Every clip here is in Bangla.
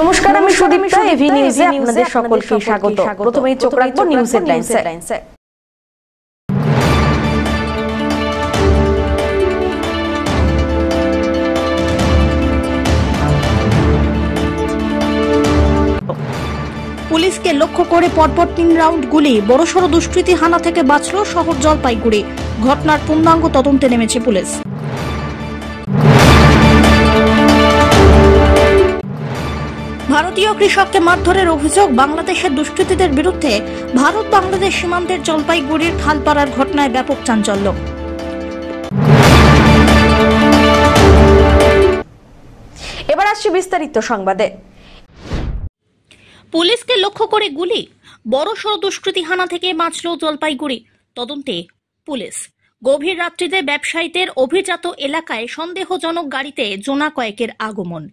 নমস্কার, আমি সুদীপ্তা। এভি নিউজে আপনাদের সকলকে স্বাগত। প্রথমেই চোখ রাখবো নিউজ হেডলাইনসে। পুলিশকে লক্ষ্য করে পরপর 3 রাউন্ড গুলি, বড়সড় দুষ্কৃতী হানা থেকে বাঁচল শহর জলপাইগুড়ি। ঘটনার পূর্ণাঙ্গ তদন্তে নেমেছে পুলিশ। ভারতীয় কৃষককে মারধরের অভিযোগ, বাংলাদেশের দুষ্কৃতীদের বিরুদ্ধে ভারত বাংলাদেশ সীমান্তের জলপাইগুড়ির খালপাড়ার ঘটনায় ব্যাপক চাঞ্চল্য। এবার আসছে বিস্তারিত সংবাদে। পুলিশকে লক্ষ্য করে গুলি, বড়সড় দুষ্কৃতী হানা থেকে বাঁচল জলপাইগুড়ি। তদন্তে পুলিশ। গভীর রাত্রিতে ব্যবসায়ীদের অভিজাত এলাকায় সন্দেহজনক গাড়িতে জোনা কয়েকের আগমন।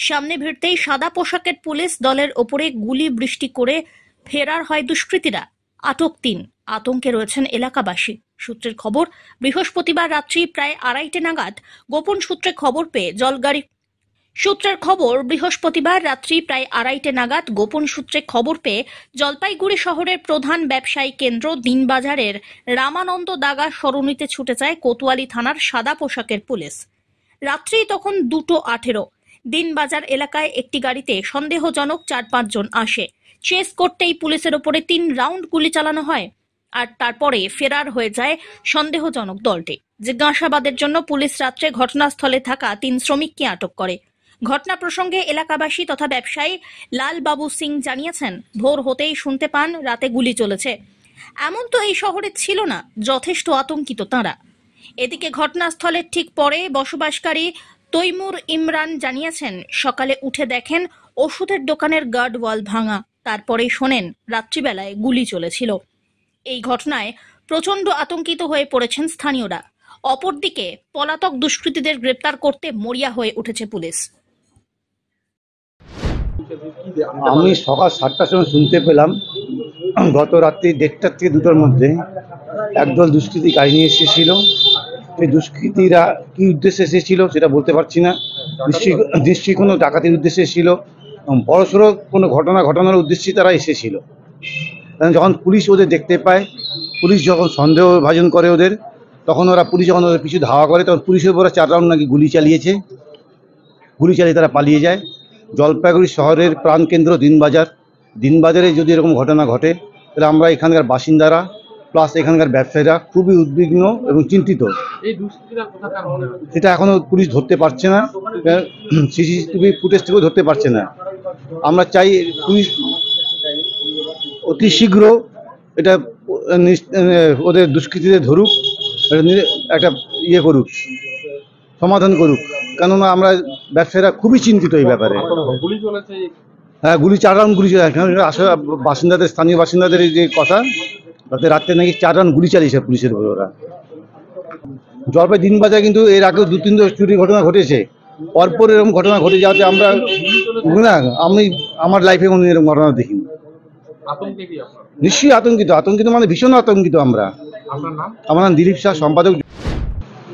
সামনে ভিড়তেই সাদা পোশাকের পুলিশ দলের ওপরে গুলি বৃষ্টি করে ফেরার হয় দুষ্কৃতীরা। আটক 3। আতঙ্কে রয়েছেন এলাকাবাসী। সূত্রের খবর, বৃহস্পতিবার রাত্রি প্রায় 2:30 নাগাদ গোপন সূত্রে খবর পেয়ে জলপাইগুড়ি শহরের প্রধান ব্যবসায়ী কেন্দ্র দিনবাজারের রামানন্দ দাগা সরণিতে ছুটে যায় কোতোয়ালি থানার সাদা পোশাকের পুলিশ। রাত্রি তখন 2:18। দিনবাজার এলাকায় একটি গাড়িতে সন্দেহজনক 4-5 জন আসে। চেস করতেই পুলিশের ওপরে 3 রাউন্ড গুলি চালানো হয়, আর তারপরে ফেরার হয়ে যায় সন্দেহজনক দলটি। জিজ্ঞাসাবাদের জন্য পুলিশ রাত্রে ঘটনাস্থলে থাকা 3 শ্রমিককে আটক করে। ঘটনা প্রসঙ্গে এলাকাবাসী তথা ব্যবসায়ী লালবাবু সিং জানিয়েছেন, ভোর হতেই শুনতে পান রাতে গুলি চলেছে। এমন তো এই শহরে ছিল না। যথেষ্ট আতঙ্কিত তাঁরা। এদিকে ঘটনাস্থলের ঠিক পরে বসবাসকারী তৈমুর ইমরান জানিয়েছেন, সকালে উঠে দেখেন ওষুধের দোকানের গার্ড ওয়াল ভাঙা। তারপরেই শোনেন রাত্রিবেলায় গুলি চলেছিল। এই ঘটনায় প্রচন্ড আতঙ্কিত হয়ে পড়েছেন স্থানীয়রা। অপরদিকে পলাতক দুষ্কৃতীদের গ্রেপ্তার করতে মরিয়া হয়ে উঠেছে পুলিশ। আমি সকাল 7টার সময় শুনতে পেলাম গত রাত্রি 1:30 থেকে 2টার মধ্যে একদল দুষ্কৃতী গাড়ি নিয়ে এসেছিল। সেই দুষ্কৃতীরা কি উদ্দেশ্যে এসেছিল সেটা বলতে পারছি না। নিশ্চয়ই কোনো ডাকাতির উদ্দেশ্যে এসেছিল, বড়সড় কোনো ঘটনা ঘটানোর উদ্দেশ্যে তারা এসেছিল। যখন পুলিশ ওদের দেখতে পায়, পুলিশ যখন সন্দেহভাজন করে ওদের, তখন পুলিশ যখন ওদের পিছু ধাওয়া করে, তখন পুলিশের উপরে 4 রাউন্ড নাকি গুলি চালিয়েছে। গুলি চালিয়ে তারা পালিয়ে যায়। জলপাইগুড়ি শহরের প্রাণকেন্দ্র দিনবাজারে যদি এরকম ঘটনা ঘটে, তাহলে আমরা এখানকার বাসিন্দারা প্লাস এখানকার ব্যবসায়ীরা খুবই উদ্বিগ্ন এবং চিন্তিত। সেটা এখনও পুলিশ ধরতে পারছে না, সিসিটিভি ফুটেজ থেকেও ধরতে পারছে না। আমরা চাই পুলিশ অতি শীঘ্র এটা ওদের দুষ্কৃতীদের ধরুক, একটা করুক, সমাধান করুক। কেননা আমরা ব্যবসায়ীরা খুবই চিন্তিত এই ব্যাপারে। হ্যাঁ, গুলি 4 রাউন্ড গুলি আসলে স্থানীয় বাসিন্দাদের যে কথা, তাতে রাত্রে নাকি 4 রাউন্ড গুলি চালিয়েছে পুলিশের উপর ওরা। জলপাই দিনবাজার কিন্তু এর আগেও 2-3 চুরির ঘটনা ঘটেছে। পরপর এরকম ঘটনা ঘটে যাওয়াতে আমি আমার লাইফে কোনো এরকম ঘটনা দেখিনি। নিশ্চয়ই আতঙ্কিত মানে ভীষণ আতঙ্কিত আমরা। আমার নাম দিলীপ শাহ, সম্পাদক।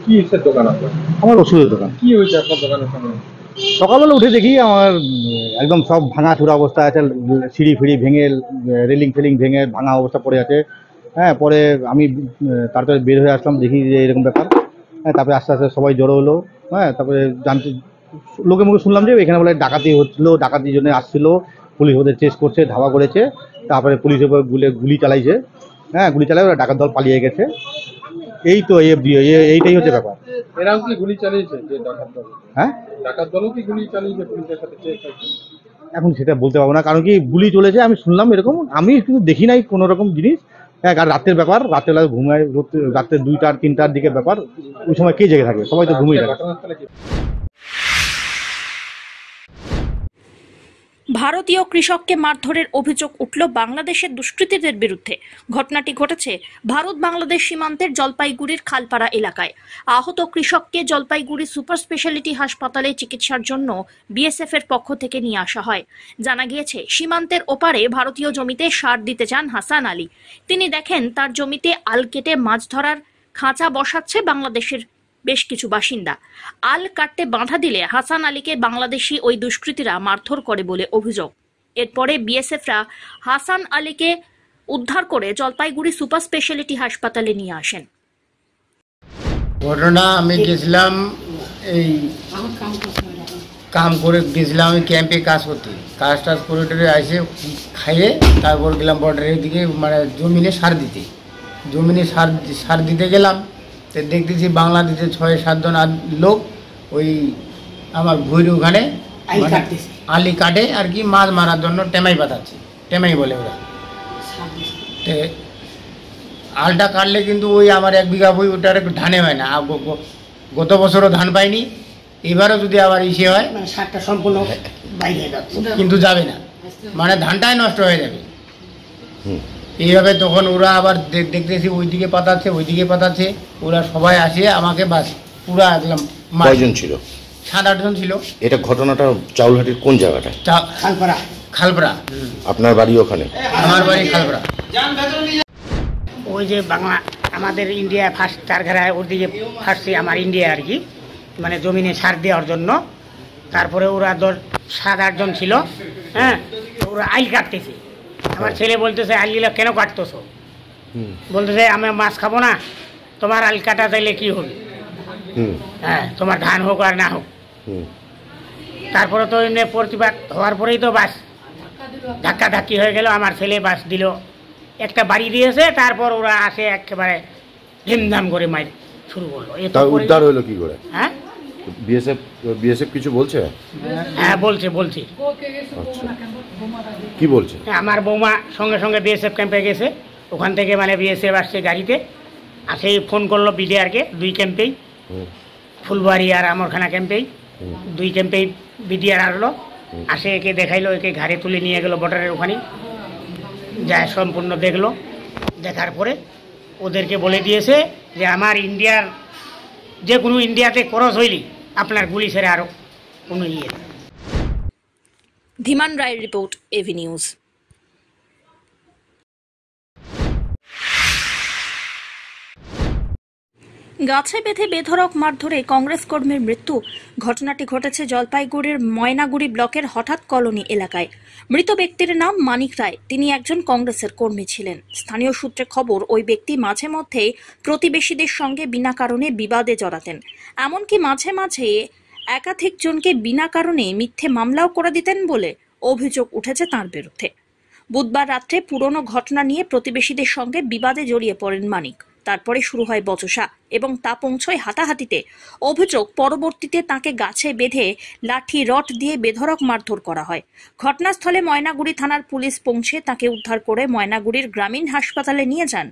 কি দোকান আপনার? আমার ওষুধের দোকান। কি হয়েছে আপনার দোকানের সামনে? সকালবেলা উঠে দেখি আমার একদম সব ভাঙাচুরা অবস্থা আছে, সিঁড়ি ফিড়ি ভেঙে, রেলিং ফেলিং ভেঙে ভাঙা অবস্থা পড়ে আছে। হ্যাঁ, পরে আমি তাড়াতাড়ি বের হয়ে আসলাম, দেখি যে এরকম ব্যাপার। হ্যাঁ, তারপরে আস্তে আস্তে সবাই জড়ো হলো। হ্যাঁ, তারপরে লোকে মুখে শুনলাম যে এখানে বলে ডাকাতি হচ্ছিলো, ডাকাতির জন্য আসছিল, পুলিশ ওদের চেস করছে, ধাওয়া করেছে। তারপরে পুলিশের উপর গুলি চালাইছে। হ্যাঁ, গুলি চালাই ওরা ডাকাত দল পালিয়ে গেছে। এই তো এইটাই হচ্ছে ব্যাপার। এরাও কি গুলি চালিয়েছে যে ডাকাত দল? হ্যাঁ, ডাকাত দলও কি গুলি চালিয়েছে পুলিশের সাথে চেক হয়েছে? এখন সেটা বলতে পারবো না, কারণ কি গুলি চলেছে আমি শুনলাম এরকম, আমি কিন্তু দেখি নাই কোনো রকম জিনিস। হ্যাঁ, আর রাতের ব্যাপার, রাত্রেবেলা ঘুমায়, রাত্রে 2টা-3টার দিকে ব্যাপার। ওই সময় কে জেগে থাকবে? সবাই তো ঘুমিয়ে থাকে। ভারতীয় কৃষককে মারধরের অভিযোগ উঠল বাংলাদেশের দুষ্কৃতীদের বিরুদ্ধে। ঘটনাটি ঘটেছে ভারত বাংলাদেশ সীমান্তের জলপাইগুড়ির খালপাড়া এলাকায়। আহত কৃষককে জলপাইগুড়ি সুপার স্পেশালিটি হাসপাতালে চিকিৎসার জন্য বিএসএফ এর পক্ষ থেকে নিয়ে আসা হয়। জানা গিয়েছে, সীমান্তের ওপারে ভারতীয় জমিতে সার দিতে যান হাসান আলী। তিনি দেখেন তার জমিতে আল কেটে মাছ ধরার খাঁচা বসাচ্ছে বাংলাদেশের বেশ কিছু বাসিন্দা। আল কাটতে বাধা দিলে হাসান আলীকে বাংলাদেশি ওই দুষ্কৃতীরা মারধর করে বলে অভিযোগ। এরপরে বিএসএফরা হাসান আলীকে উদ্ধার করে জলপাইগুড়ি সুপার স্পেশালিটি হাসপাতালে নিয়ে আসেন। ঘটনা আমি গেছিলাম এই কাম করে গেছিলাম আমি ক্যাম্পে কাজ করতে, কাজ টাজ করে টোরে এসে খাইয়ে তারপর গেলাম বর্ডারের দিকে, মানে জমিনে সার দিতে গেলাম। তো দেখতেছি বাংলাদেশে 6-7 জন লোক ওই আমার ভুঁইর ওখানে আলি কাটে আর কি, মাছ মারার জন্য টেমাই পাতাচ্ছে, টেমাই বলে ওরা। তো আলটা কাটলে কিন্তু ওই আমার 1 বিঘা বই ওটার ধানে হয় না, গত বছরও ধান পাইনি, এবারও যদি আবার ইসে হয় মানে সারটা সম্পূর্ণ বাইরে যাচ্ছে কিন্তু যাবে না, মানে ধানটাই নষ্ট হয়ে যাবে এইভাবে। তখন ওরা আবার দেখতেছি ওইদিকে পাতাচ্ছে, ওরা সবাই আসে আমাকে বাস পুরা একদম। কয়জন ছিল? 7-8 জন ছিল। এটা ঘটনাটা চাউলহাটির কোন জায়গাটা? খালপাড়া। আপনার বাড়ি ওখানে? আমার বাড়ি খালপাড়া। ওই যে বাংলা আমাদের ইন্ডিয়া ফার্স্ট চারঘাড়ায় ওর দিকে ফার্স্টে আমার ইন্ডিয়া আর কি, মানে জমিনে সার দেওয়ার জন্য। তারপরে ওরা 7-8 জন ছিল, হ্যাঁ, ওরা আইল কাটতেছে। আমার ছেলে বলতেছে আইলগুলো কেন কাটতেছো? বলতেছে আমি মাছ খাবো না, তোমার আইল কাটা চাইলে কি হবে, হ্যাঁ, তোমার ধান হোক আর না হোক। তারপরে তো এমনি প্রতিবাদ হওয়ার পরেই তো বাস ধাক্কাধাক্কি হয়ে গেল, আমার ছেলে বাস দিল, একটা বাড়ি দিয়েছে। তারপর ওরা আসে একেবারে ধুমধাম করে মার শুরু করলো। উদ্ধার হলো কি করে? হ্যাঁ, বিএসএফ কিছু বলছে? হ্যাঁ বলছে। কি বলছে? আমার বৌমা সঙ্গে সঙ্গে বিএসএফ ক্যাম্পে গেছে, ওখান থেকে মানে বিএসএফ আসছে গাড়িতে, আসেই ফোন করলো বিডিআরকে, 2 ক্যাম্পেই, ফুলবাড়ি আর আমরখানা ক্যাম্পেই, 2 ক্যাম্পেই বিডিআর আসলো, আসে একে দেখাইলো, একে ঘাড়ে তুলে নিয়ে গেলো বর্ডারের ওখানে, যায় সম্পূর্ণ দেখলো। দেখার পরে ওদেরকে বলে দিয়েছে যে আমার ইন্ডিয়ার যে কোনো ইন্ডিয়াতে ক্রস হইলি আপনার গুলি ছেড়ে আরও কোনো ইয়ে। ধীমান রায়ের রিপোর্ট, এভি নিউজ। গাছে বেঁধে বেধড়ক মারধরে কংগ্রেস কর্মীর মৃত্যু। ঘটনাটি ঘটেছে জলপাইগুড়ির ময়নাগুড়ি ব্লকের হঠাৎ কলোনি এলাকায়। মৃত ব্যক্তির নাম মানিক রায়, তিনি একজন কংগ্রেসের কর্মী ছিলেন। স্থানীয় সূত্রে খবর, ওই ব্যক্তি মাঝে মধ্যে প্রতিবেশীদের সঙ্গে বিনা কারণে বিবাদে জড়াতেন, এমনকি মাঝে মাঝে একাধিক জনকে বিনা কারণে মিথ্যে মামলাও করে দিতেন বলে অভিযোগ উঠেছে তাঁর বিরুদ্ধে। বুধবার রাত্রে পুরনো ঘটনা নিয়ে প্রতিবেশীদের সঙ্গে বিবাদে জড়িয়ে পড়েন মানিক। তারপরে শুরু হয় বচসা এবং তা পৌঁছয় হাতাহাতিতে। অভিযোগ, পরবর্তীতে তাকে গাছে বেঁধে লাঠি রড দিয়ে বেধড়ক মারধর করা হয়। ঘটনাস্থলে ময়নাগুড়ি থানার পুলিশ পৌঁছে তাকে উদ্ধার করে ময়নাগুড়ির গ্রামীণ হাসপাতালে নিয়ে যান,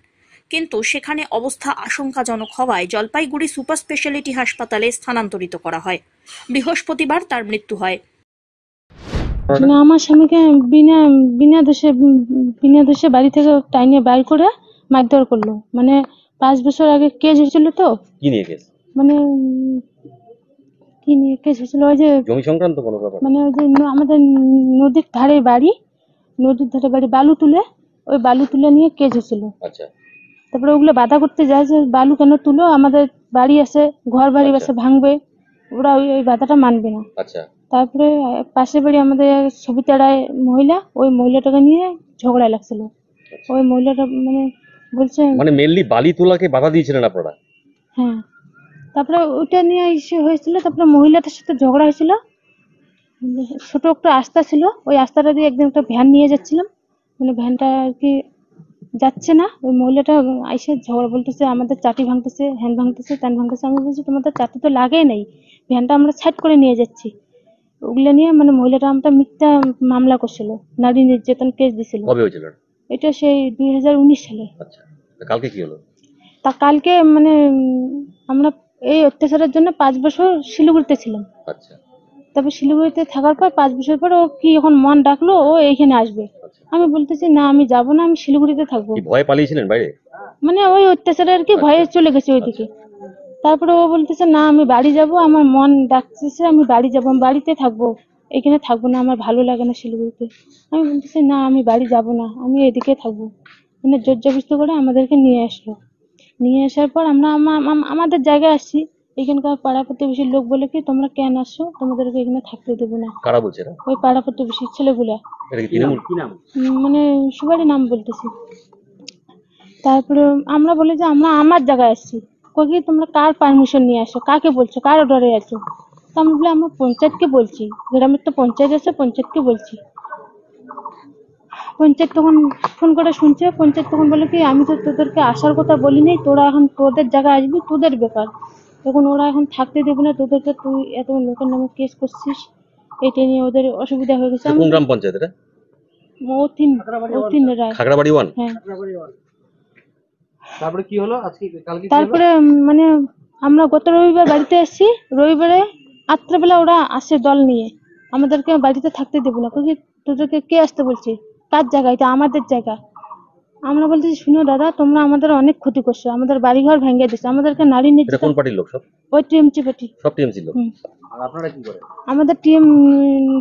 কিন্তু সেখানে অবস্থা আশঙ্কাজনক হওয়ায় জলপাইগুড়ি সুপার স্পেশালিটি হাসপাতালে স্থানান্তরিত করা হয়। বৃহস্পতিবার তার মৃত্যু হয়। আমার স্বামীকে বিনা দোষে বাড়ি থেকে টাইনে বাইর করে মারধর করলো। মানে 5 বছর আগে কেস হয়েছিল। তো কি নিয়ে কেস? মানে কি নিয়ে কেস হয়েছিল? ওই যে জমি সংক্রান্ত কোনো ব্যাপার, মানে ওই যে আমাদের নদীর ধারে বাড়ি বালু তুলে নিয়ে কেস হয়েছিল। আচ্ছা। তারপরে ওগুলো বাধা করতে যায় যে বালু কেন তুলো, আমাদের বাড়ি আছে, ঘর বাড়ি আছে, ভাঙবে, ওরা ওই বাধাটা মানবে না। আচ্ছা। তারপরে পাশের বাড়ি আমাদের সবিতাড়ায় মহিলা, ওই মহিলাটাকে নিয়ে ঝগড়া লাগছিল। ওই মহিলাটা মানে বলছে, মানে মেনলি বালি তোলাকে বাধা দিয়েছিলেন আপনারা? হ্যাঁ। তারপরে ওইটা নিয়ে ইস্যু হয়েছিল। তারপরে মহিলাটার সাথে ঝগড়া হয়েছিল। ছোট একটা আস্থা ছিল, ওই আস্থাটা দিয়ে একদিন একটা ভ্যান নিয়ে যাচ্ছিলাম, মানে ভ্যানটা আর কি যাচ্ছে না। ওই মহিলাটা আইসে ঝগড়া বলতেছে আমাদের চাটি ভাঙতেছে, হ্যান ভাঙতেছে, ত্যান ভাঙতেছে। আমি বলছি তোমাদের চাটি তো লাগেই নাই, ভ্যানটা আমরা সাইড করে নিয়ে যাচ্ছি। ওগুলো নিয়ে মানে মহিলাটা আমরা মিথ্যা মামলা করছিল, নারী নির্যাতন কেস দিছিল। কবে হয়েছিল এটা? সেই 2019 সালে। আচ্ছা। কালকে কি হলো? তা কালকে মানে আমরা এই অত্যাচারের জন্য 5 বছর শিলিগুড়িতে ছিলাম। আচ্ছা। তারপর শিলিগুড়িতে থাকার পর 5 বছর পর ও কি এখন মন ডাকলো ও এইখানে আসবে। আমি বলতেছি না, আমি যাব না, আমি শিলিগুড়িতে থাকবো। কি ভয় পালিয়েছিলেন বাইরে? মানে ওই অত্যাচারে আর কি ভয়ে চলে গেছে ওইদিকে। তারপরে ও বলতেছে না, আমি বাড়ি যাব, আমার মন ডাকতেছে, আমি বাড়ি যাব, আমি বাড়িতে থাকবো, এখানে থাকবো না, আমার ভালো লাগে না শিলিগুড়িতে। আমি বলতেছি না, আমি বাড়ি যাব না, আমি এদিকে থাকবো। মানে জোর জবরদস্তি করে আমাদেরকে নিয়ে আসলো। নিয়ে আসার পর আমরা আমাদের জায়গায় আসছি। এখানকার পাড়া প্রতিবেশীর লোক বলে কি তোমরা কেন আসছো, তোমাদেরকে এখানে থাকতে দেবো না। কারা বলছে এটা? ওই পাড়া প্রতিবেশীর ছেলেগুলা, এটা কি তৃণমূল? কি নাম? মানে সবারই নাম বলতেছি। তারপরে আমরা বলি যে আমরা আমার জায়গায় আসছি, কই কি তোমরা কার পারমিশন নিয়ে আসো, কাকে বলছো, কার অর্ডারে আছো? তো আমরা বলি আমরা পঞ্চায়েতকে বলছি, গ্রামের তো পঞ্চায়েত আছে, পঞ্চায়েতকে বলছি। পঞ্চায়েত তখন ফোন করে শুনছে, পঞ্চায়েত তখন বলে কি আমি তো তোদেরকে আসার কথা বলিনি, তোরা এখন তোদের জায়গায় আসবি, তোদের ব্যাপার। তখন ওরা এখন থাকতে দেবে না তোদেরকে, তুই এত লোকের নামে কেস করছিস, এটা নিয়ে ওদের অসুবিধা হয়ে গেছে। কোন গ্রাম পঞ্চায়েত এটা? ও তিন রায়। খাগড়াবাড়ি 1? হ্যাঁ। তারপরে কি হলো আজকে কালকে? তারপরে মানে আমরা গত রবিবার বাড়িতে এসেছি, রবিবারে রাত্রেবেলা ওরা আসে দল নিয়ে, আমাদেরকে বাড়িতে থাকতে দেবে না, কই তোদেরকে কে আসতে বলছে, কার জায়গা, এটা আমাদের জায়গা। আমরা বলতেছি শুনো দাদা, তোমরা আমাদের অনেক ক্ষতি করছো, আমাদের বাড়িঘর ভেঙে দিচ্ছে, আমাদেরকে নারী এটা নির্যাতন। কোন পার্টির লোক সব? ওই টিএমসি পার্টি। সব টিএমসি লোক। আর আপনারা কি করেন? আমাদের টিএম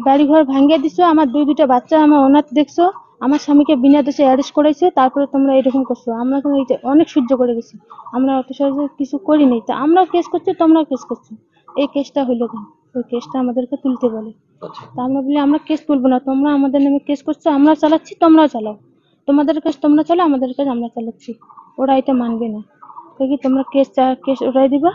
বাড়িঘর ভেঙে দিছো, আমার দুইটা বাচ্চা আমার অনাথ দেখছো, আমার স্বামীকে বিনা দোষে অ্যারেস্ট করেছে, তারপরে তোমরা এরকম করছো। আমরা এখন এই যে অনেক সহ্য করে গেছি, আমরা অত সহজে কিছু করিনি, তা আমরাও কেস করছি, তোমরাও কেস করছো। এই কেসটা হইলো কেন? ওই কেসটা আমাদেরকে তুলতে বলে। তা আমরা বলি আমরা কেস তুলবো না, তোমরা আমাদের নামে কেস করছো, আমরা চালাচ্ছি, তোমরাও চালাও, তোমাদের কাজ তোমরা চালাও, আমাদের কাজ আমরা চালাচ্ছি। ওরা এটা মানবে না, কি তোমরা কেস ওরাই দিবা,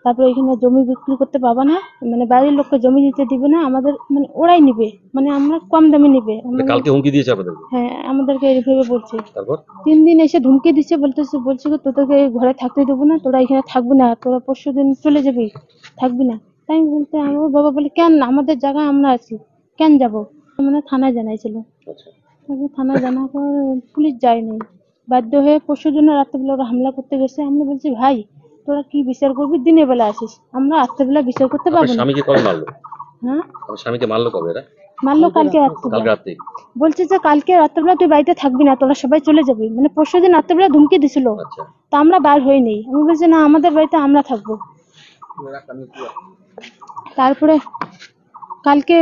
তারপরে এখানে জমি বিক্রি করতে পাবা না, মানে বাইরের লোককে জমি নিতে দিবে না, আমাদের মানে ওরাই নিবে, মানে আমরা কম দামে নিবে। কালকে হুমকি দিয়েছে আপনাদেরকে? হ্যাঁ, আমাদেরকে এইভাবে বলছে। তারপর 3 দিন এসে ধমকি দিচ্ছে, বলছে কি তোদেরকে এই ঘরে থাকতে দেবো না, তোরা এখানে থাকবি না, তোরা পরশুদিন চলে যাবি, থাকবি না। তাই বলতে আমার বাবা বলে কেন, আমাদের জায়গায় আমরা আছি, কেন যাবো? মানে থানায় জানাইছিল, থানায় জানার পর পুলিশ যায়নি, বাধ্য হয়ে পরশুদিন রাত্রেবেলা ওরা হামলা করতে গেছে। আমরা বলছি ভাই তোরা কি বিচার করবি, দিনের বেলা আসিস, আমরা রাত্রেবেলা বিচার করতে পারবো না। স্বামীকে কবে মারলো? হ্যাঁ, স্বামীকে মারলো কবে এরা? মারলো কালকে রাত্রে। বলছে যে কালকে রাত্রেবেলা তুই বাড়িতে থাকবি না, তোরা সবাই চলে যাবি, মানে পরশুদিন রাত্রেবেলা ধমকি দিছিল। তা আমরা বার হইনি, আমি বলছি না আমাদের বাড়িতে আমরা থাকবো। তারপরে কালকে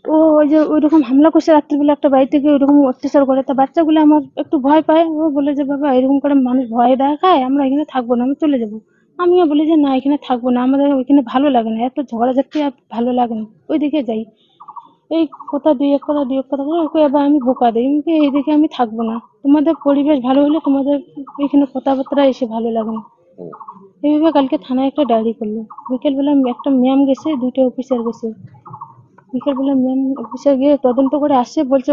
ও ওই যে ওইরকম হামলা করছে রাত্রিবেলা, একটা বাড়ি থেকে ওইরকম অত্যাচার করে, তা বাচ্চাগুলো আমার একটু ভয় পায়, ও বলে যে বাবা এরকম করে মানুষ ভয় দেখায়, আমরা এখানে থাকবো না, আমি চলে যাবো। আমিও বলি যে না এখানে থাকবো না, আমাদের ওইখানে ভালো লাগে না, এত ঝগড়াঝাটি আর ভালো লাগে না, ওইদিকে যাই। এই কথা দুই এক কথা করে ওকে এবার আমি বোকা দিই, এইদিকে আমি থাকবো না, তোমাদের পরিবেশ ভালো হলে তোমাদের এখানে কথাবার্তা এসে ভালো লাগে না। এইভাবে কালকে থানায় একটা ডায়েরি করলো। বিকেলবেলা একটা ম্যাম গেছে, 2টা অফিসার গেছে, বিকেলবেলা ম্যাম অফিসার গিয়ে তদন্ত করে আসছে, বলছে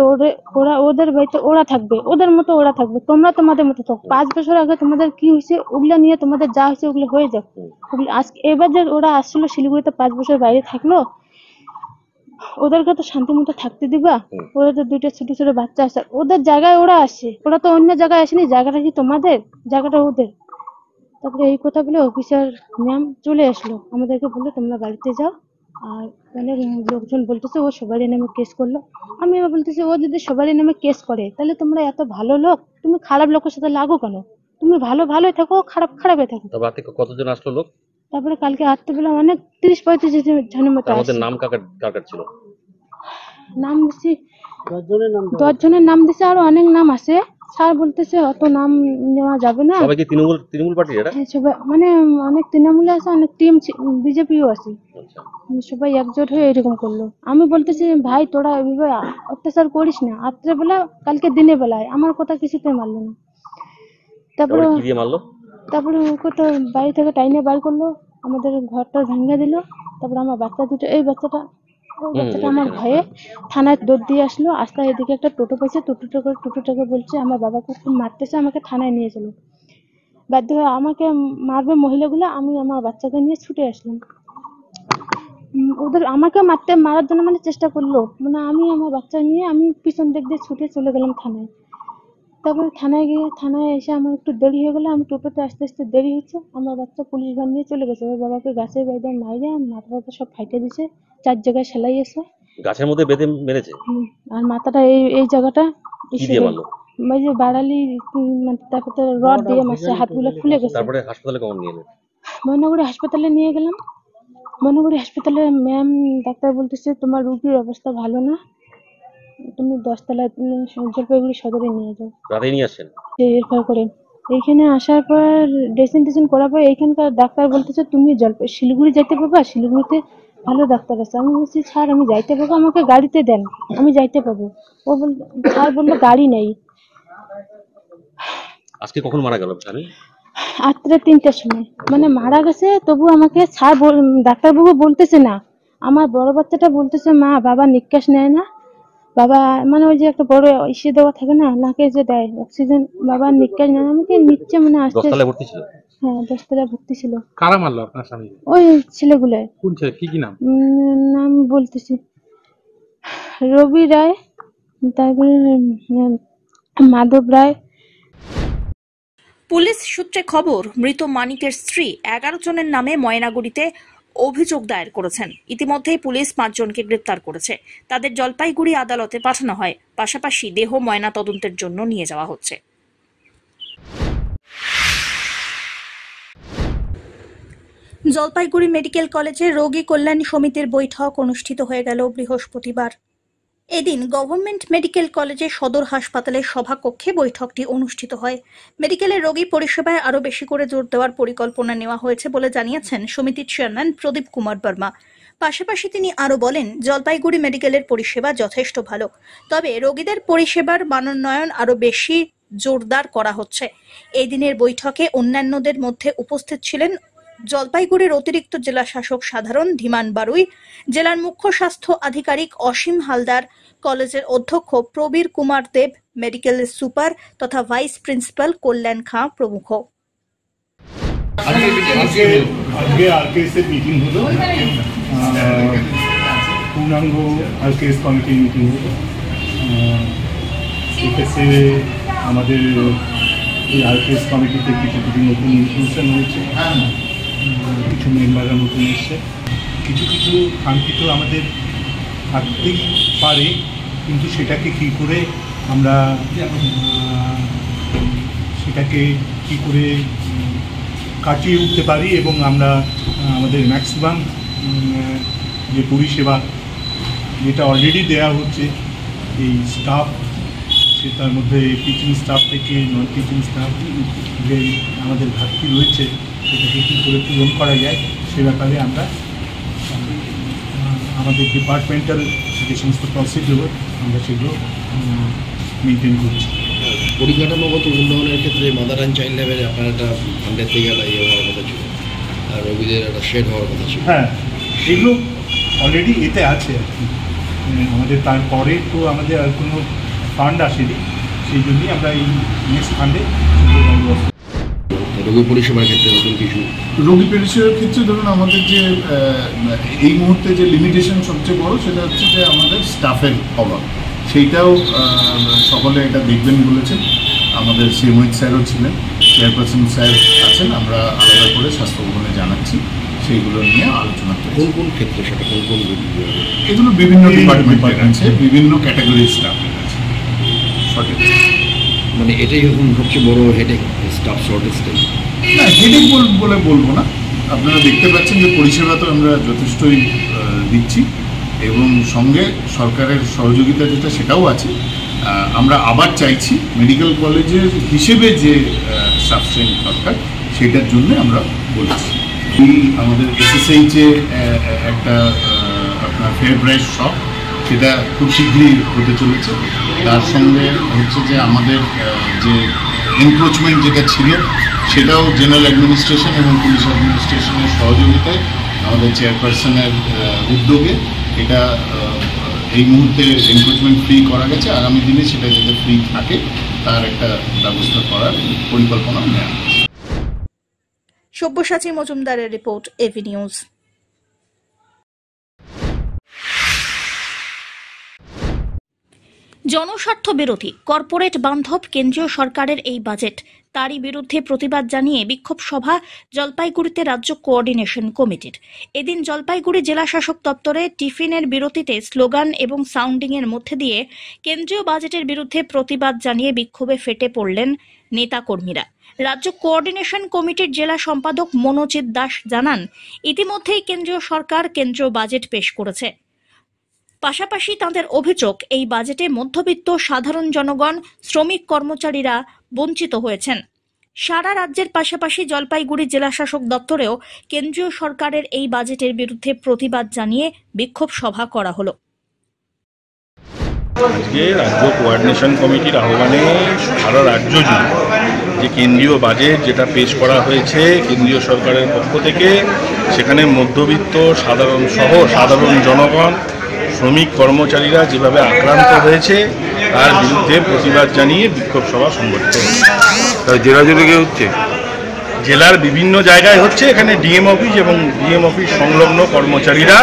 ওরা ওদের বাড়িতে ওরা থাকবে, ওদের মতো ওরা থাকবে, তোমরা তোমাদের মতো থাকো। 5 বছর আগে তোমাদের কি হয়েছে ওগুলো নিয়ে তোমাদের যা হয়েছে ওগুলো হয়ে যাক, ওগুলো আজকে এবার যে ওরা আসছিল শিলিগুড়িতে 5 বছর বাইরে থাকলো, ওদেরকে তো শান্তি মতো থাকতে দিবা? ওরা তো 2টা ছোট ছোট বাচ্চা আছে, ওদের জায়গায় ওরা আসে, ওরা তো অন্য জায়গায় আসেনি, জায়গাটা কি তোমাদের, জায়গাটা ওদের। তারপরে এই কথা বলে অফিসার ম্যাম চলে আসলো, আমাদেরকে বললো তোমরা বাড়িতে যাও। আর অনেক লোকজন বলতেছে ও সবারই নামে কেস করলো। আমি এবার বলতেছি ও যদি সবারই নামে কেস করে তাহলে তোমরা এত ভালো লোক, তুমি খারাপ লোকের সাথে লাগো কেন? তুমি ভালোই থাকো, খারাপে থাকো। রাতে কতজন আসলো লোক? তারপরে কালকে রাত্রেবেলা অনেক 30-35 জনের মতো আসছে। নাম কার ছিল? নাম দিছি 10 জনের নাম দিছে, আরো অনেক নাম আছে, স্যার বলতেছে অত নাম নেওয়া যাবে না। সবাই কি তৃণমূল পার্টি এরা? হ্যাঁ, সবাই মানে অনেক তৃণমূলে আছে, অনেক টিম বিজেপিও আছে, সবাই একজোট হয়ে এরকম করলো। আমি বলতেছি ভাই তোরা এভাবে অত্যাচার করিস না, রাত্রেবেলা কালকে দিনের বেলায় আমার কথা কিছুতে মারলো না। তারপরে ওকে তো বাড়ি থেকে টাইনে বার করলো, আমাদের ঘরটা ভেঙে দিল। তারপরে আমার বাচ্চা দুটো, এই বাচ্চাটা আমার ভয়ে থানায় দৌড় দিয়ে আসলো, আস্তে এদিকে একটা টোটো পাইছে, টোটোটাকে বলছে আমার বাবাকে খুব মারতেছে, আমাকে থানায় নিয়ে চলো। বাধ্য হয়ে আমাকে মারবে মহিলাগুলো, আমি আমার বাচ্চাকে নিয়ে ছুটে আসলাম। ওদের আমাকে মারার জন্য মানে চেষ্টা করলো, মানে আমি আমার বাচ্চা নিয়ে আমি পিছন দিক দিয়ে ছুটে চলে গেলাম থানায়। তারপরে থানায় এসে আমার একটু দেরি হয়ে গেলো, আমি টোটোতে আস্তে আস্তে দেরি হচ্ছে, আমার বাচ্চা পুলিশ ভ্যান নিয়ে চলে গেছে। ওর বাবাকে গাছের বাইরে মাইরে মাথাটা সব ফাইটে দিছে, 4 জায়গায় সেলাই আছে, গাছের মধ্যে বেঁধে মেরেছে। আর মাথাটা এই জায়গাটা ওই যে বাড়ালি, তারপরে রড দিয়ে মারছে, হাতগুলো ফুলে গেছে। তারপরে হাসপাতালে কখন নিয়ে এলেন? ময়নাগুড়ি হাসপাতালে নিয়ে গেলাম। ময়নাগুড়ি হাসপাতালে ম্যাম ডাক্তার বলতেছে তোমার রোগীর অবস্থা ভালো না, তুমি 10 তলায় জলপাইগুড়ি সদরে নিয়ে যাও। রাতে নিয়ে আসেন? এরপর করে এইখানে আসার পর ড্রেসিং টেসিং করার পর এইখানকার ডাক্তার বলতেছে তুমি শিলিগুড়ি যাইতে পারবা, শিলিগুড়িতে ভালো ডাক্তার আছে। আমি বলছি স্যার আমি যাইতে পারবো, আমাকে গাড়িতে দেন, আমি যাইতে পারবো। স্যার বললো গাড়ি নেই। আজকে কখন মারা গেল স্যার? 3টার সময় মানে মারা গেছে। তবু আমাকে স্যার ডাক্তারবাবু বলতেছে না, আমার বড় বাচ্চাটা বলতেছে মা বাবা নিঃশ্বাস নেয় না, বাবা মানে ওই যে একটা বড় ইসে দেওয়া থাকে না নাকে যে দেয় অক্সিজেন, বাবা নিঃশ্বাস নেয় না। আমাকে নিচ্ছে মানে আসতে। 10 তলায় ভর্তি ছিল? হ্যাঁ 10 তলায় ভর্তি ছিল। কারা মারলো আপনার স্বামী? ওই ছেলেগুলো। কোন ছেলে, কি নাম? নাম বলতেছি, রবি রায়, তারপরে মাধব রায়। পুলিশ সূত্রে খবর, মৃত মানিকের স্ত্রী 11 জনের নামে ময়নাগুড়িতে অভিযোগ দায়ের করেছেন। ইতিমধ্যেই পুলিশ 5 জনকে গ্রেপ্তার করেছে। তাদের জলপাইগুড়ি আদালতে পাঠানো হয়। পাশাপাশি দেহ ময়না তদন্তের জন্য নিয়ে যাওয়া হচ্ছে। জলপাইগুড়ি মেডিকেল কলেজে রোগী কল্যাণ সমিতির বৈঠক অনুষ্ঠিত হয়ে গেল বৃহস্পতিবার। এদিন গভর্নমেন্ট মেডিকেল কলেজের সদর হাসপাতালের সভাকক্ষে বৈঠকটি অনুষ্ঠিত হয়। মেডিকেলের রোগী পরিষেবায় আরও বেশি করে জোর দেওয়ার পরিকল্পনা নেওয়া হয়েছে বলে জানিয়েছেন সমিতির চেয়ারম্যান প্রদীপ কুমার বর্মা। পাশাপাশি তিনি আরও বলেন, জলপাইগুড়ি মেডিকেলের পরিষেবা যথেষ্ট ভালো, তবে রোগীদের পরিষেবার মানোন্নয়ন আরও বেশি জোরদার করা হচ্ছে। এই দিনের বৈঠকে অন্যান্যদের মধ্যে উপস্থিত ছিলেন জলপাইগুড়ির অতিরিক্ত জেলা শাসক সাধারণ ধীমান বারুই, জেলার মুখ্য স্বাস্থ্য আধিকারিক অসীম হালদার, কলেজের অধ্যক্ষ প্রবীর কুমার দেব, মেডিকেলের সুপার তথা ভাইস প্রিন্সিপাল কল্যাণ খাঁ প্রমুখ। আজকে আরকেএসের মিটিং হলো, পূর্ণাঙ্গ আরকেএস কমিটির মিটিং হলো। সেক্ষেত্রে আমাদের এই আরকেএস কমিটিতে কিছু কিছু নতুন ইনক্লুশন হয়েছে, কিছু মেম্বাররা নতুন এসছে। কিছু কিছু কাঙ্ক্ষিত আমাদের থাকতেই পারে, কিন্তু সেটাকে কী করে আমরা কাটিয়ে উঠতে পারি এবং আমরা আমাদের ম্যাক্সিমাম যে পরিষেবা যেটা অলরেডি দেওয়া হচ্ছে এই স্টাফ, সেটার মধ্যে টিচিং স্টাফ থেকে নন টিচিং স্টাফ যে আমাদের ঘাটতি রয়েছে সেটাকে কী করে পূরণ করা যায় সে ব্যাপারে আমরা আমাদের ডিপার্টমেন্টাল যে সমস্ত প্রসিডিওর আমরা সেগুলো মেনটেন করছি। পরিকাঠামোগত উন্নয়নের ক্ষেত্রে মাদার অ্যান্ড চাইল্ড ল্যাবের আপনার একটা ফান্ডের থেকে একটা ইয়ে হওয়ার কথা ছিল, আর রোগীদের একটা শেড হওয়ার কথা ছিল। হ্যাঁ, সেগুলো অলরেডি এতে আছে আর কি। আমাদের তারপরে তো আমাদের আর কোনো ফান্ড আসেনি, সেই জন্যই আমরা এই নেক্সট ফান্ডে রোগী পরিষেবার ক্ষেত্রে নতুন কিছু। রোগী পরিষেবার ক্ষেত্রে ধরুন আমাদের যে এই মুহূর্তে যে লিমিটেশন সবচেয়ে বড় সেটা হচ্ছে যে আমাদের স্টাফের অভাব। সেইটাও সকলে এটা দেখবেন বলেছেন। আমাদের শ্রীমোহিত স্যারও ছিলেন, চেয়ারপারসন স্যার আছেন, আমরা আলাদা করে স্বাস্থ্য ভবনে জানাচ্ছি, সেইগুলো নিয়ে আলোচনা করি। কোন কোন ক্ষেত্রে সেটা কোন কোন এগুলো বিভিন্ন ডিপার্টমেন্টের আছে, বিভিন্ন ক্যাটাগরির স্টাফের আছে। সঠিক, মানে এটাই এখন সবচেয়ে বড় হেডেক, স্টাফ শর্টেজটাই। না, হেডেক বলে বলবো না। আপনারা দেখতে পাচ্ছেন যে পরিষেবা তো আমরা যথেষ্টই দিচ্ছি এবং সঙ্গে সরকারের সহযোগিতা যেটা সেটাও আছে। আমরা আবার চাইছি মেডিকেল কলেজের হিসেবে যে সাবস্ট্রেন দরকার সেটার জন্য আমরা বলেছি। এই আমাদের এসএসএইচে একটা আপনার ফেয়ার প্রাইস শপ, সেটা খুব শীঘ্রই হতে চলেছে। তার সঙ্গে হচ্ছে যে আমাদের যে এনক্রোচমেন্ট যেটা ছিল সেটাও জেনারেল অ্যাডমিনিস্ট্রেশন এবং পুলিশ অ্যাডমিনিস্ট্রেশনের সহযোগিতায় আমাদের চেয়ারপারসনের উদ্যোগে এটা এই মুহূর্তে এনক্রোচমেন্ট ফ্রি করা গেছে। আগামী দিনে সেটা যাতে ফ্রি থাকে তার একটা ব্যবস্থা করার পরিকল্পনা নেওয়া হয়েছে। সব্যসাচী মজুমদারের রিপোর্ট, এভি নিউজ। জনস্বার্থ বিরোধী, কর্পোরেট বান্ধব কেন্দ্রীয় সরকারের এই বাজেট, তারই বিরুদ্ধে প্রতিবাদ জানিয়ে বিক্ষোভ সভা জলপাইগুড়িতে রাজ্য কোঅর্ডিনেশন কমিটির। এদিন জলপাইগুড়ি জেলা শাসক দপ্তরে টিফিনের বিরতিতে স্লোগান এবং সাউন্ডিংয়ের মধ্যে দিয়ে কেন্দ্রীয় বাজেটের বিরুদ্ধে প্রতিবাদ জানিয়ে বিক্ষোভে ফেটে পড়লেন নেতাকর্মীরা। রাজ্য কোঅর্ডিনেশন কমিটির জেলা সম্পাদক মনোজিৎ দাস জানান, ইতিমধ্যেই কেন্দ্রীয় সরকার কেন্দ্রীয় বাজেট পেশ করেছে। পাশাপাশি তাঁদের অভিযোগ, এই বাজেটে মধ্যবিত্ত সাধারণ জনগণ, শ্রমিক কর্মচারীরা বঞ্চিত হয়েছেন। সারা রাজ্যের পাশাপাশি জলপাইগুড়ি জেলা শাসক দপ্তরেও কেন্দ্রীয় সরকারের এই বাজেটের বিরুদ্ধে প্রতিবাদ জানিয়ে বিক্ষোভ সভা করা হলো। আজকে রাজ্য কোঅর্ডিনেশন কমিটির আহ্বানে সারা রাজ্য জুড়ে যে কেন্দ্রীয় বাজেট যেটা পেশ করা হয়েছে কেন্দ্রীয় সরকারের পক্ষ থেকে, সেখানে মধ্যবিত্ত সাধারণ জনগণ, শ্রমিক কর্মচারীরা যেভাবে আক্রান্ত হয়েছে তার বিরুদ্ধে প্রতিবাদ জানিয়ে বিক্ষোভ সভা সংগঠিত হচ্ছে। জেলা জুড়ে হচ্ছে, জেলার বিভিন্ন জায়গায় হচ্ছে। এখানে ডিএম অফিস এবং ডিএম অফিস সংলগ্ন কর্মচারীরা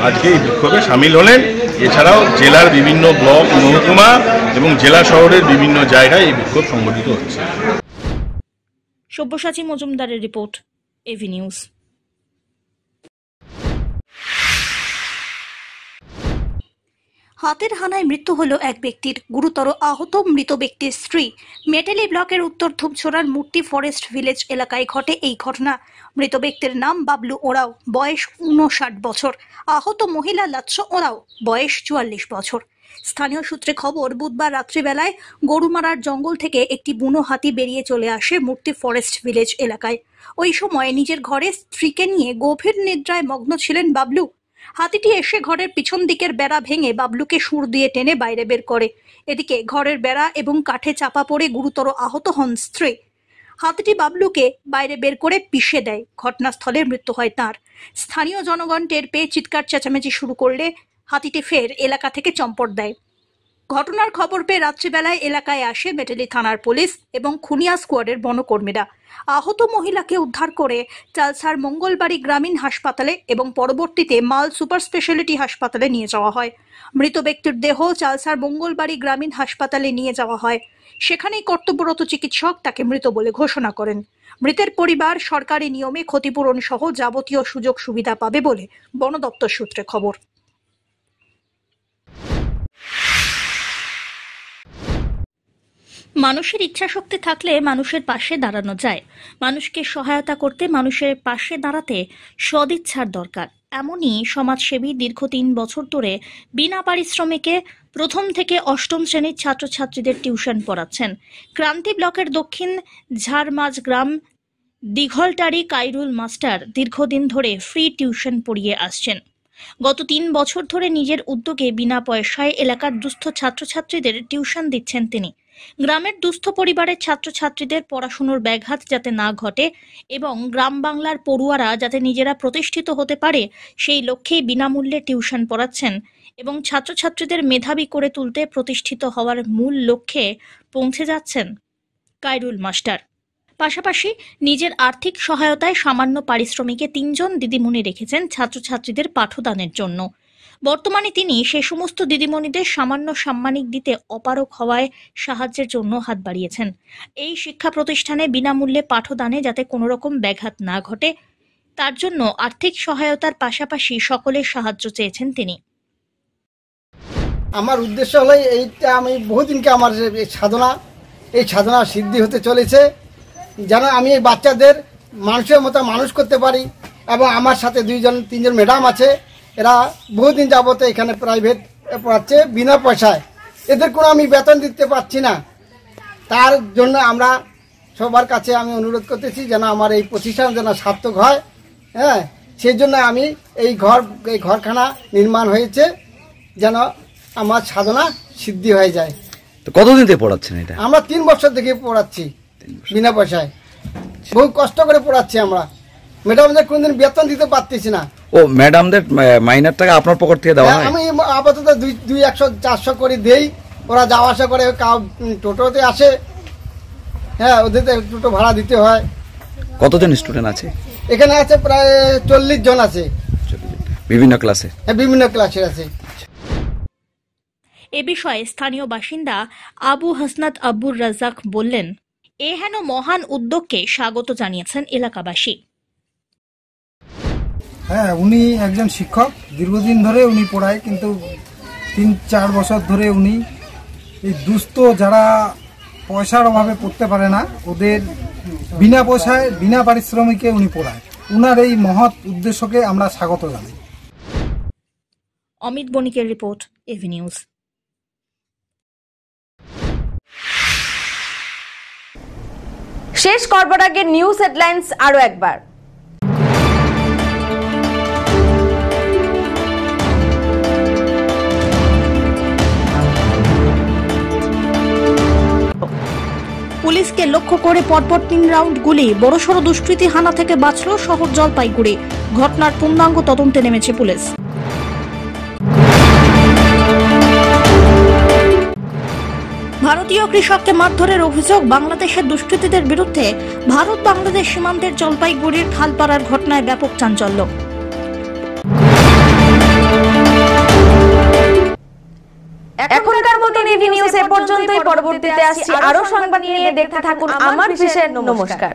আজকে এই বিক্ষোভে সামিল হলেন। এছাড়াও জেলার বিভিন্ন ব্লক, মহকুমা এবং জেলা শহরের বিভিন্ন জায়গায় এই বিক্ষোভ সংগঠিত হচ্ছে। সব্যসাচী মজুমদারের রিপোর্ট, এভি নিউজ। হাতের হানায় মৃত্যু হল এক ব্যক্তির, গুরুতর আহত মৃত ব্যক্তির স্ত্রী। মেটেলি ব্লকের উত্তর ধূপছড়ার মূর্তি ফরেস্ট ভিলেজ এলাকায় ঘটে এই ঘটনা। মৃত ব্যক্তির নাম বাবলু ওরাও, বয়স 59 বছর। আহত মহিলা লাচ্ছ ওরাও, বয়স 44 বছর। স্থানীয় সূত্রে খবর, বুধবার রাত্রিবেলায় গরুমারার জঙ্গল থেকে একটি বুনো হাতি বেরিয়ে চলে আসে মূর্তি ফরেস্ট ভিলেজ এলাকায়। ওই সময় নিজের ঘরে স্ত্রীকে নিয়ে গভীর নিদ্রায় মগ্ন ছিলেন বাবলু। হাতিটি এসে ঘরের পিছন দিকের বেড়া ভেঙে বাবলুকে সুর দিয়ে টেনে বাইরে বের করে। এদিকে ঘরের বেড়া এবং কাঠে চাপা পড়ে গুরুতর আহত হন স্ত্রী। হাতিটি বাবলুকে বাইরে বের করে পিষে দেয়। ঘটনাস্থলে মৃত্যু হয় তাঁর। স্থানীয় জনগণ টের পেয়ে চিৎকার চেঁচামেচি শুরু করলে হাতিটি ফের এলাকা থেকে চম্পট দেয়। ঘটনার খবর পেয়ে রাত্রিবেলায় এলাকায় আসে মেটেলি থানার পুলিশ এবং খুনিয়া স্কোয়াডের বনকর্মীরা। আহত মহিলাকে উদ্ধার করে চালসার মঙ্গলবাড়ি গ্রামীণ হাসপাতালে এবং পরবর্তীতে মাল সুপার স্পেশালিটি হাসপাতালে নিয়ে যাওয়া হয়। মৃত ব্যক্তির দেহ চালসার মঙ্গলবাড়ি গ্রামীণ হাসপাতালে নিয়ে যাওয়া হয়। সেখানেই কর্তব্যরত চিকিৎসক তাকে মৃত বলে ঘোষণা করেন। মৃতের পরিবার সরকারি নিয়মে ক্ষতিপূরণ সহ যাবতীয় সুযোগ সুবিধা পাবে বলে বন দপ্তর সূত্রে খবর। মানুষের ইচ্ছাশক্তি থাকলে মানুষের পাশে দাঁড়ানো যায়। মানুষকে সহায়তা করতে মানুষের পাশে দাঁড়াতে সদিচ্ছার দরকার। এমনই সমাজসেবী দীর্ঘ 3 বছর ধরে বিনা পারিশ্রমিকে 1ম থেকে 8ম শ্রেণীর ছাত্রছাত্রীদের টিউশন পড়াচ্ছেন। ক্রান্তি ব্লকের দক্ষিণ ঝাড়মাঝ গ্রাম দিঘলটারি কাইরুল মাস্টার দীর্ঘদিন ধরে ফ্রি টিউশন পড়িয়ে আসছেন। গত 3 বছর ধরে নিজের উদ্যোগে বিনা পয়সায় এলাকার দুস্থ ছাত্রছাত্রীদের টিউশন দিচ্ছেন তিনি। গ্রামের দুস্থ পরিবারের ছাত্রছাত্রীদের পড়াশুনোর ব্যাঘাত যাতে না ঘটে এবং গ্রাম বাংলার পড়ুয়ারা যাতে নিজেরা প্রতিষ্ঠিত হতে পারে সেই লক্ষ্যেই বিনামূল্যে টিউশন পড়াচ্ছেন এবং ছাত্রছাত্রীদের মেধাবী করে তুলতে প্রতিষ্ঠিত হওয়ার মূল লক্ষ্যে পৌঁছে যাচ্ছেন কাইরুল মাস্টার। পাশাপাশি নিজের আর্থিক সহায়তায় সামান্য পারিশ্রমিকে 3 জন দিদিমণি রেখেছেন ছাত্রছাত্রীদের পাঠদানের জন্য। বর্তমানে তিনি সে সমস্ত দিদিমণিদের সামান্য সাম্মানিক দিতে অপারগ হওয়ায় সাহায্যের জন্য হাত বাড়িয়েছেন। এই শিক্ষা প্রতিষ্ঠানে বিনামূল্যে পাঠদানে যাতে কোনো রকম ব্যাঘাত না ঘটে তার জন্য আর্থিক সহায়তার পাশাপাশি সকলের সাহায্য চেয়েছেন তিনি। আমার উদ্দেশ্য হলো এইটা, আমি বহুদিনকে আমার এই সাধনা সিদ্ধি হতে চলেছে, যেন আমি এই বাচ্চাদের মানুষের মতো মানুষ করতে পারি। এবং আমার সাথে 2-3 ম্যাডাম আছে, এরা বহুদিন যাবত এখানে প্রাইভেট পড়াচ্ছে বিনা পয়সায়। এদের কোনো আমি বেতন দিতে পারছি না। তার জন্য আমরা সবার কাছে আমি অনুরোধ করতেছি যেন আমার এই প্রতিষ্ঠান যেন সার্থক হয়। হ্যাঁ, সেই জন্য আমি এই ঘরখানা নির্মাণ হয়েছে যেন আমার সাধনা সিদ্ধি হয়ে যায়। তো কতদিন থেকে পড়াচ্ছেন এটা? আমরা 3 বছর থেকে পড়াচ্ছি বিনা পয়সায়। বহু কষ্ট করে পড়াচ্ছি আমরা। ম্যাডামদের কোনদিন বেতন দিতে পারতেছি না। ও, ম্যাডামদের মাইনের টাকা আপনার পকেট থেকে দেওয়া হয়? আমি আপাতত 200-400 করে দেই। ওরা যাওয়া আসা করে, টোটোতে আসে। হ্যাঁ, ওদের টোটো ভাড়া দিতে হয়। কতজন স্টুডেন্ট আছে এখানে? আছে প্রায় 40 জন আছে। বিভিন্ন ক্লাসে? হ্যাঁ, বিভিন্ন ক্লাসের আছে। এ বিষয়ে স্থানীয় বাসিন্দা আবু হাসনাত আব্বুর রাজাক বললেন, এ হেন মহান উদ্যোগকে স্বাগত জানিয়েছেন এলাকাবাসী। হ্যাঁ, উনি একজন শিক্ষক, দীর্ঘদিন ধরে উনি পড়ায়, কিন্তু 3-4 বছর ধরে উনি এই দুস্থ যারা পয়সার অভাবে পড়তে পারে না ওদের বিনা পয়সায় বিনা পারিশ্রমিকে উনি পড়ায়। উনার এই মহৎ উদ্দেশ্যকে আমরা স্বাগত জানাই। অমিত বণিকের রিপোর্ট, এভি নিউজ। শেষ করবার আগে নিউজ হেডলাইন্স আরো একবার। পুলিশকে লক্ষ্য করে পরপর 3 রাউন্ড গুলি, বড়সড় দুষ্কৃতী হানা থেকে বাঁচল শহর জলপাইগুড়ি। ঘটনার পূর্ণাঙ্গ তদন্তে নেমেছে পুলিশ। ভারতীয় কৃষককে মারধরের অভিযোগ, বাংলাদেশের দুষ্কৃতীদের বিরুদ্ধে ভারত বাংলাদেশ সীমান্তের জলপাইগুড়ির খালপাড়ার ঘটনায় ব্যাপক চাঞ্চল্য। এখনকার মতো নিউজ এ পর্যন্তই। পরবর্তীতে আসছি আরো সংবাদ নিয়ে, দেখতে থাকুন আমার বিশেষ। নমস্কার।